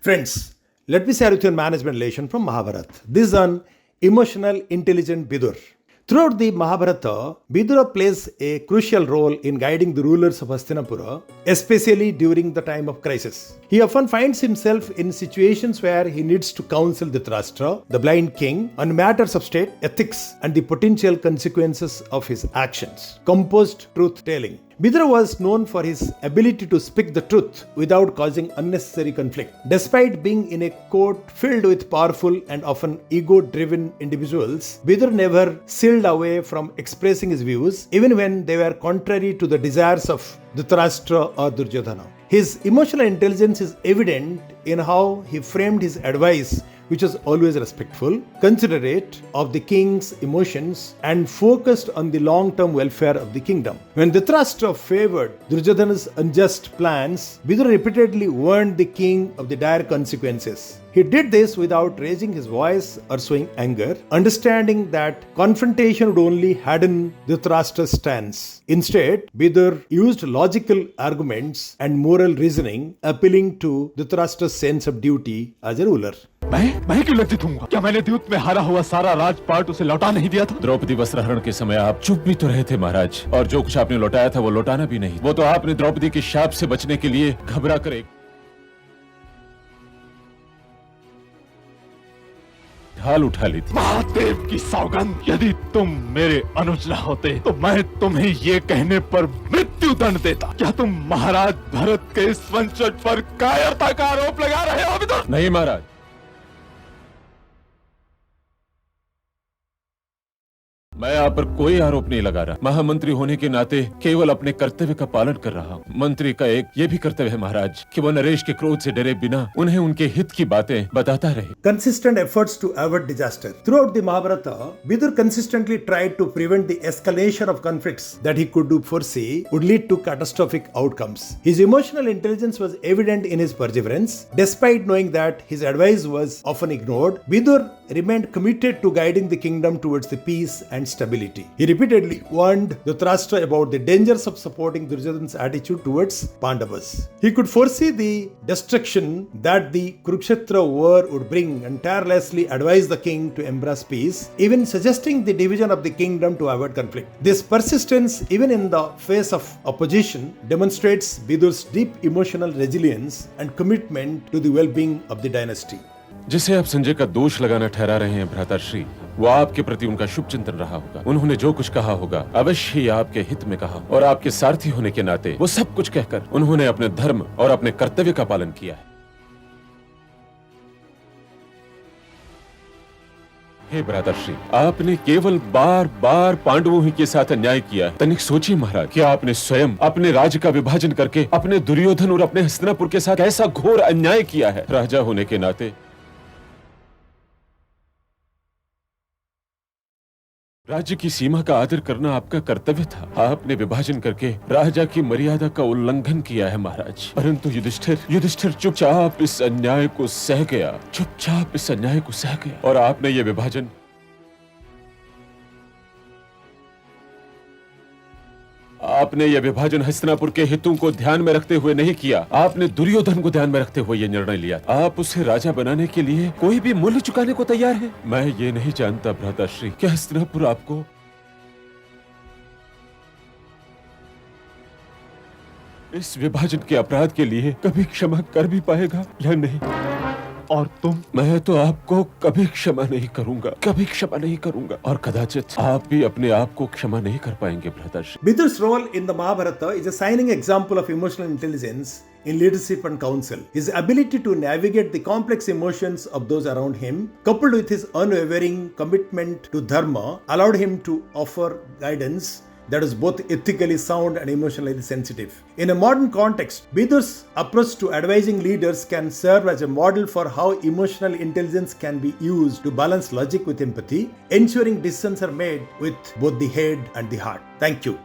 Friends, let me share with you a management relation from Mahabharata. This is an emotional, intelligent Vidur. Throughout the Mahabharata, Vidura plays a crucial role in guiding the rulers of Hastinapura, especially during the time of crisis. He often finds himself in situations where he needs to counsel Dhritarashtra, the blind king, on matters of state, ethics, and the potential consequences of his actions. Composed truth-telling. Vidura was known for his ability to speak the truth without causing unnecessary conflict. Despite being in a court filled with powerful and often ego-driven individuals, Vidura never shied away from expressing his views, even when they were contrary to the desires of Dhritarashtra or Duryodhana. His emotional intelligence is evident in how he framed his advice, which was always respectful, considerate of the king's emotions, and focused on the long-term welfare of the kingdom. When Dhritarashtra favored Duryodhana's unjust plans, Vidura repeatedly warned the king of the dire consequences. He did this without raising his voice or showing anger, understanding that confrontation would only harden Dhritarashtra's stance. Instead, Vidura used logical arguments and moral reasoning, appealing to Dhritarashtra's sense of duty as a ruler. मैं क्यों लज्जित हूँगा? क्या मैंने द्यूत में हारा हुआ सारा राजपाट उसे लौटा नहीं दिया था? द्रौपदी वस्त्रहरण के समय आप चुप भी तो रहे थे महाराज, और जो कुछ आपने लौटाया था वो लौटाना भी नहीं। वो तो आपने द्रौपदी के शाप से बचने के लिए घबरा कर एक ढाल उठा ली थी। महादेव की सौगंध, यदि तुम मेरे अनुज न होते तो मैं तुम्हें ये कहने पर मृत्यु दंड देता। क्या तुम महाराज भरत के इस वंशज पर कायरता का आरोप लगा रहे हो विदुर? नहीं महाराज, मैं आप पर कोई आरोप नहीं लगा रहा। महामंत्री होने के नाते केवल अपने कर्तव्य का पालन कर रहा हूँ। मंत्री का एक ये भी कर्तव्य है महाराज कि वो नरेश के क्रोध से डरे बिना उन्हें उनके हित की बातें बताता रहे। Consistent efforts to avoid disaster. Throughout the Mahabharata, Vidura consistently tried to prevent the escalation of conflicts that he could foresee would lead to catastrophic outcomes. His emotional intelligence was evident in his perseverance. Despite knowing that his advice was often ignored, Vidura remained committed to guiding the kingdom towards the peace and stability. He repeatedly warned Dhritarashtra about the dangers of supporting Duryodhana's attitude towards Pandavas. He could foresee the destruction that the Kurukshetra war would bring and tirelessly advised the king to embrace peace, even suggesting the division of the kingdom to avoid conflict. This persistence, even in the face of opposition, demonstrates Vidura's deep emotional resilience and commitment to the well-being of the dynasty. जिसे आप संजय का दोष लगाना ठहरा रहे हैं भ्राताश्री, वो आपके प्रति उनका शुभ चिंतन रहा होगा। उन्होंने जो कुछ कहा होगा अवश्य ही आपके हित में कहा, और आपके सारथी होने के नाते वो सब कुछ कहकर उन्होंने अपने धर्म और अपने कर्तव्य का पालन किया है। हे भ्राताश्री, आपने केवल बार बार पांडवों ही के साथ अन्याय किया है। तनिक सोचिए महाराज कि आपने स्वयं अपने राज्य का विभाजन करके अपने दुर्योधन और अपने हस्तिनापुर के साथ ऐसा घोर अन्याय किया है। राजा होने के नाते राज्य की सीमा का आदर करना आपका कर्तव्य था। आपने विभाजन करके राजा की मर्यादा का उल्लंघन किया है महाराज। परंतु युधिष्ठिर चुपचाप इस अन्याय को सह गया, चुपचाप इस अन्याय को सह गया, और आपने ये विभाजन हस्तिनापुर के हितों को ध्यान में रखते हुए नहीं किया। आपने दुर्योधन को ध्यान में रखते हुए यह निर्णय लिया। आप उसे राजा बनाने के लिए कोई भी मूल्य चुकाने को तैयार हैं। मैं ये नहीं जानता भ्राताश्री कि हस्तिनापुर आपको इस विभाजन के अपराध के लिए कभी क्षमा कर भी पाएगा या नहीं। और तुम? मैं तो आपको कभी क्षमा नहीं करूंगा, कभी क्षमा नहीं करूंगा, और कदाचित आप भी अपने आप को क्षमा नहीं कर पाएंगे भ्राताश्री। Vidura's role in the Mahabharata is a shining example of emotional intelligence in leadership and counsel. His ability to navigate the complex emotions of those around him, coupled with his unwavering commitment to dharma, allowed him to offer guidance that is both ethically sound and emotionally sensitive. In a modern context, Vidura's approach to advising leaders can serve as a model for how emotional intelligence can be used to balance logic with empathy, ensuring decisions are made with both the head and the heart. Thank you.